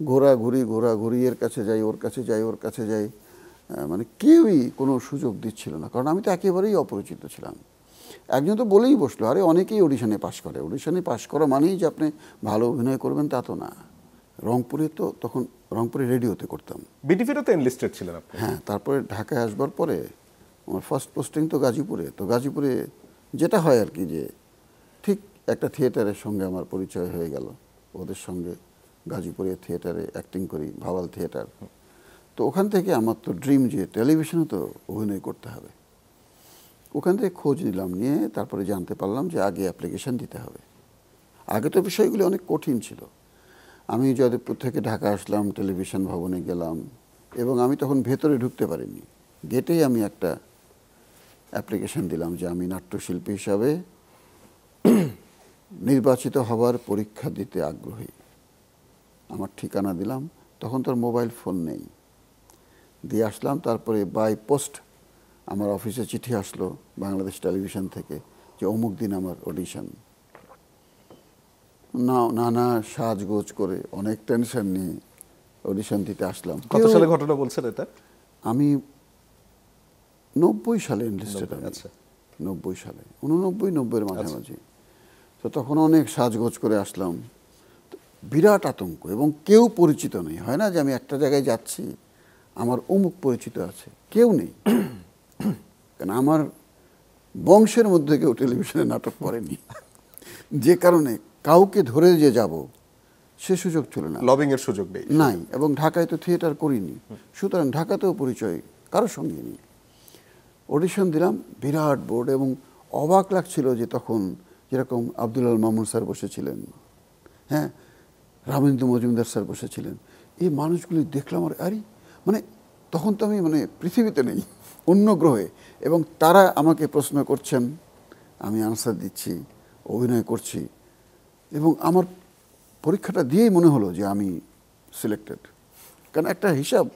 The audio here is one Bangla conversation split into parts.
ঘোরাঘুরি এর কাছে যাই, ওর কাছে যাই, ওর কাছে যাই, মানে কেউই কোনো সুযোগ দিচ্ছিল না, কারণ আমি তো একেবারেই অপরিচিত ছিলাম। একজন তো বলেই বসলো, আরে অনেকেই অডিশনে পাশ করে, অডিশনে পাশ করা মানেই যে আপনি ভালো অভিনয় করবেন তা তো না। রংপুরে তো তখন রংপুরে রেডিওতে করতাম। বিটিভিতে তো এনলিস্টেড ছিলেন আপনি? হ্যাঁ, তারপরে ঢাকায় আসবার পরে আমার ফার্স্ট পোস্টিং তো গাজীপুরে। তো গাজীপুরে যেটা হয় আর কি, যে ঠিক একটা থিয়েটারের সঙ্গে আমার পরিচয় হয়ে গেল, ওদের সঙ্গে গাজীপুরে থিয়েটারে অ্যাক্টিং করি, ভাওয়াল থিয়েটার। তো ওখান থেকে আমার তো ড্রিম যে টেলিভিশনে তো অভিনয় করতে হবে। ওখান থেকে খোঁজ নিলাম, নিয়ে তারপরে জানতে পারলাম যে আগে অ্যাপ্লিকেশন দিতে হবে। আগে তো বিষয়গুলি অনেক কঠিন ছিল। আমি যাদবপুর থেকে ঢাকা আসলাম, টেলিভিশন ভবনে গেলাম, এবং আমি তখন ভেতরে ঢুকতে পারিনি, গেটেই আমি একটা অ্যাপ্লিকেশন দিলাম যে আমি নাট্যশিল্পী হিসাবে নির্বাচিত হবার পরীক্ষা দিতে আগ্রহী। আমার ঠিকানা দিলাম, তখন তো মোবাইল ফোন নেই, দিয়ে আসলাম। তারপরে বাই পোস্ট আমার অফিসে চিঠি আসলো বাংলাদেশ টেলিভিশন থেকে যে অমুক দিন আমার অডিশন। নানা সাজগোজ করে অনেক টেনশন নিয়ে অডিশন দিতে আসলাম। কত সালে ঘটনা বলছেন এটা? আমি 90 সালে এনলিস্টেড। আচ্ছা, 90 সালে, 89-90-এর মাঝামাঝি। তো তখন অনেক সাজগোজ করে আসলাম, বিরাট আতঙ্ক, এবং কেউ পরিচিত নেই। হয় না যে আমি একটা জায়গায় যাচ্ছি, আমার অমুক পরিচিত আছে, কেউ নেই। কারণ আমার বংশের মধ্যে কেউ টেলিভিশনে নাটক করেনি, যে কারণে কাউকে ধরে যে যাব সে সুযোগ ছিল না, লবিং এর সুযোগ নাই। এবং ঢাকায় তো থিয়েটার করিনি, সুতরাং ঢাকাতেও পরিচয় কারোর সঙ্গে নেই। অডিশন দিলাম, বিরাট বোর্ড, এবং অবাক লাগছিল যে তখন যেরকম আব্দুল মামুন স্যার বসেছিলেন, হ্যাঁ, রামেন্দু মজুমদার স্যার বসেছিলেন, এই মানুষগুলি দেখলাম, আর আরে মানে তখন তো আমি মানে পৃথিবীতে নেই, অন্য গ্রহে, এবং তারা আমাকে প্রশ্ন করছেন, আমি আনসার দিচ্ছি, অভিনয় করছি, এবং আমার পরীক্ষাটা দিয়েই মনে হলো যে আমি সিলেক্টেড। কারণ একটা হিসাব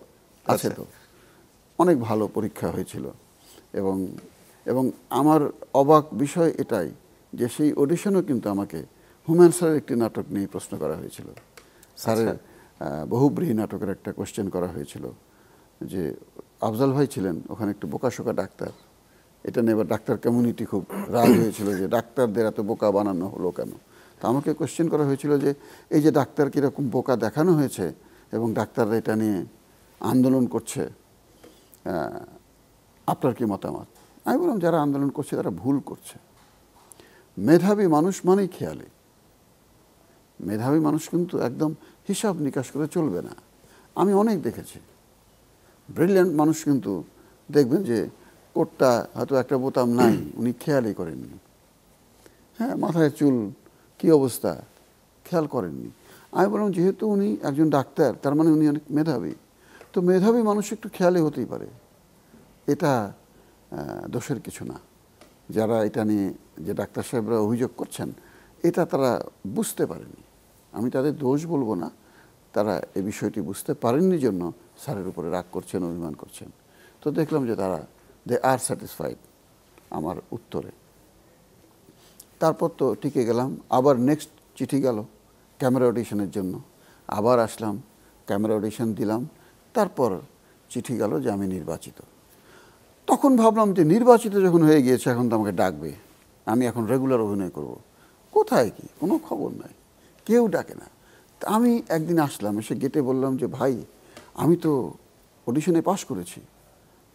আছে, তো অনেক ভালো পরীক্ষা হয়েছিল। এবং এবং আমার অবাক বিষয় এটাই যে সেই অডিশনও কিন্তু আমাকে হুমায়ুন স্যারের একটি নাটক নিয়ে প্রশ্ন করা হয়েছিল। স্যারের বহুব্রীহি নাটকের একটা কোশ্চেন করা হয়েছিল, যে আফজাল ভাই ছিলেন ওখানে একটু বোকাশোকা ডাক্তার। এটা নিয়ে এবার ডাক্তার কমিউনিটি খুব রাগ হয়েছিল যে ডাক্তারদের এত বোকা বানানো হলো কেন। তা আমাকে কোশ্চেন করা হয়েছিল যে এই যে ডাক্তার কীরকম বোকা দেখানো হয়েছে, এবং ডাক্তাররা এটা নিয়ে আন্দোলন করছে, আপনার কি মতামত? আমি বললাম, যারা আন্দোলন করছে তারা ভুল করছে। মেধাবী মানুষ মানেই খেয়ালি। মেধাবী মানুষ কিন্তু একদম হিসাব নিকাশ করে চলবে না। আমি অনেক দেখেছি ব্রিলিয়ান্ট মানুষ, কিন্তু দেখবেন যে কোটটা হয়তো একটা বোতাম নাই, উনি খেয়ালই করেননি, হ্যাঁ, মাথায় চুল কি অবস্থা খেয়াল করেননি। আমি বললাম, যেহেতু উনি একজন ডাক্তার, তার মানে উনি অনেক মেধাবী। তো মেধাবী মানুষ একটু খেয়ালি হতেই পারে, এটা দোষের কিছু না। যারা এটা নিয়ে যে ডাক্তার সাহেবরা অভিযোগ করছেন, এটা তারা বুঝতে পারেনি, আমি তাদের দোষ বলবো না। তারা এই বিষয়টি বুঝতে পারেননি জন্য স্যারের উপরে রাগ করছেন, অভিমান করছেন। তো দেখলাম যে তারা দে আর স্যাটিসফাইড আমার উত্তরে। তারপর তো টিকে গেলাম। আবার নেক্সট চিঠি গেল ক্যামেরা অডিশনের জন্য, আবার আসলাম, ক্যামেরা অডিশন দিলাম। তারপর চিঠি গেল যে আমি নির্বাচিত। তখন ভাবলাম যে নির্বাচিত যখন হয়ে গিয়েছে, এখন তো আমাকে ডাকবে, আমি এখন রেগুলার অভিনয় করব। কোথায় কি, কোনো খবর নাই, কেউ ডাকে না। তা আমি একদিন আসলাম, এসে গেটে বললাম যে ভাই, আমি তো অডিশনে পাশ করেছি,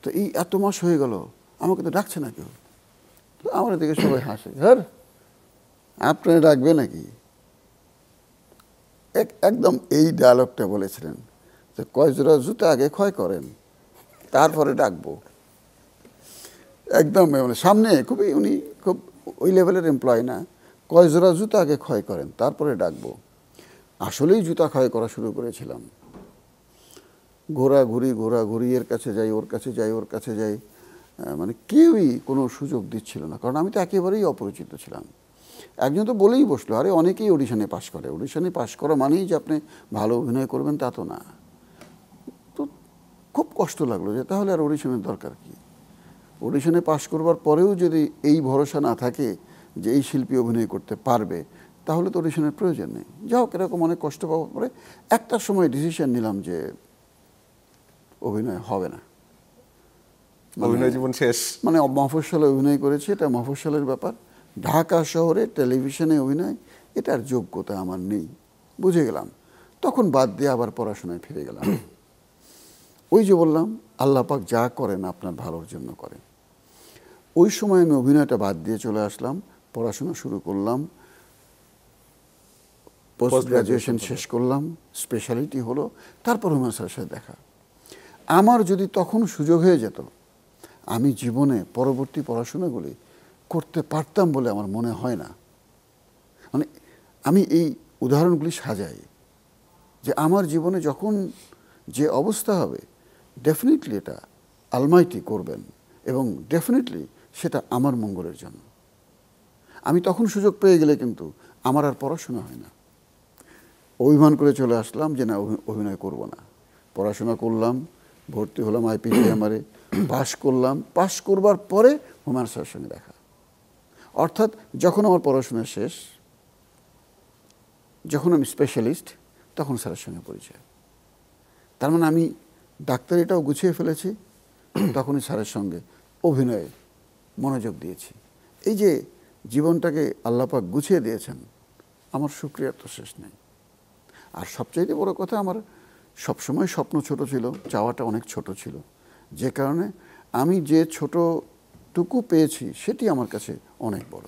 তো এই এত মাস হয়ে গেল, আমাকে তো ডাকছে না কেউ। তো আমার দিকে সবাই হাসে, হ্যাঁ আপনারা ডাকবে নাকি? একদম এই ডায়লগটা বলেছিলেন যে কয় জোড়া জুতা আগে ক্ষয় করেন, তারপরে ডাকবো। একদম মানে সামনে খুবই, উনি খুব ওই লেভেলের এমপ্লয় না, কয় জোড়া জুতা আগে ক্ষয় করেন তারপরে ডাকবো। আসলেই জুতা ক্ষয় করা শুরু করেছিলাম। ঘোরাঘুরি এর কাছে যাই, ওর কাছে যাই, ওর কাছে যাই, মানে কেউই কোনো সুযোগ দিচ্ছিল না, কারণ আমি তো একেবারেই অপরিচিত ছিলাম। একজন তো বলেই বসলো, আরে অনেকেই অডিশনে পাশ করে, অডিশনে পাশ করা মানেই যে আপনি ভালো অভিনয় করবেন তা তো না। তো খুব কষ্ট লাগলো যে তাহলে আর অডিশনের দরকার কি? অডিশনে পাশ করবার পরেও যদি এই ভরসা না থাকে যে এই শিল্পী অভিনয় করতে পারবে, তাহলে তো অডিশনের প্রয়োজন নেই। যাই হোক, এরকম অনেক কষ্ট পাওয়ার পরে একটা সময় ডিসিশন নিলাম যে অভিনয় হবে না। অভিনয় জীবন শেষ। মানে মফস্বলে অভিনয় করেছি, এটা মফস্বলের ব্যাপার। ঢাকা শহরে টেলিভিশনে অভিনয়, এটার যোগ্যতা আমার নেই, বুঝে গেলাম। তখন বাদ দিয়ে আবার পড়াশোনায় ফিরে গেলাম। ওই যে বললাম, আল্লাহ পাক যা করেন আপনার ভালোর জন্য করেন। ওই সময় আমি অভিনয়টা বাদ দিয়ে চলে আসলাম, পড়াশোনা শুরু করলাম, পোস্ট গ্রাজুয়েশন শেষ করলাম, স্পেশালিটি হলো, তারপর হুমায়ুন স্যারের সাথে দেখা। আমার যদি তখন সুযোগ হয়ে যেত, আমি জীবনে পরবর্তী পড়াশোনাগুলি করতে পারতাম বলে আমার মনে হয় না। মানে আমি এই উদাহরণগুলি সাজাই যে আমার জীবনে যখন যে অবস্থা হবে, ডেফিনেটলি এটা আলমাইটি করবেন এবং ডেফিনেটলি সেটা আমার মঙ্গলের জন্য। আমি তখন সুযোগ পেয়ে গেলে কিন্তু আমার আর পড়াশোনা হয় না। অভিমান করে চলে আসলাম যে না, অভিনয় করব না। পড়াশোনা করলাম, ভর্তি হলাম IPGMRE, পাশ করলাম। পাশ করবার পরে হুমায়ুন স্যারের সঙ্গে দেখা। অর্থাৎ যখন আমার পড়াশোনা শেষ, যখন আমি স্পেশালিস্ট, তখন স্যারের সঙ্গে পরিচয়। তার মানে আমি ডাক্তারিটাও গুছিয়ে ফেলেছি, তখনই স্যারের সঙ্গে অভিনয়ে মনোযোগ দিয়েছি। এই যে জীবনটাকে আল্লাহ পাক গুছিয়ে দিয়েছেন, আমার শুকরিয়ার তো শেষ নেই। আর সবচাইতে বড় কথা, আমার সবসময় স্বপ্ন ছোট ছিল, চাওয়াটা অনেক ছোট ছিল, যে কারণে আমি যে ছোটটুকু পেয়েছি সেটি আমার কাছে অনেক বড়।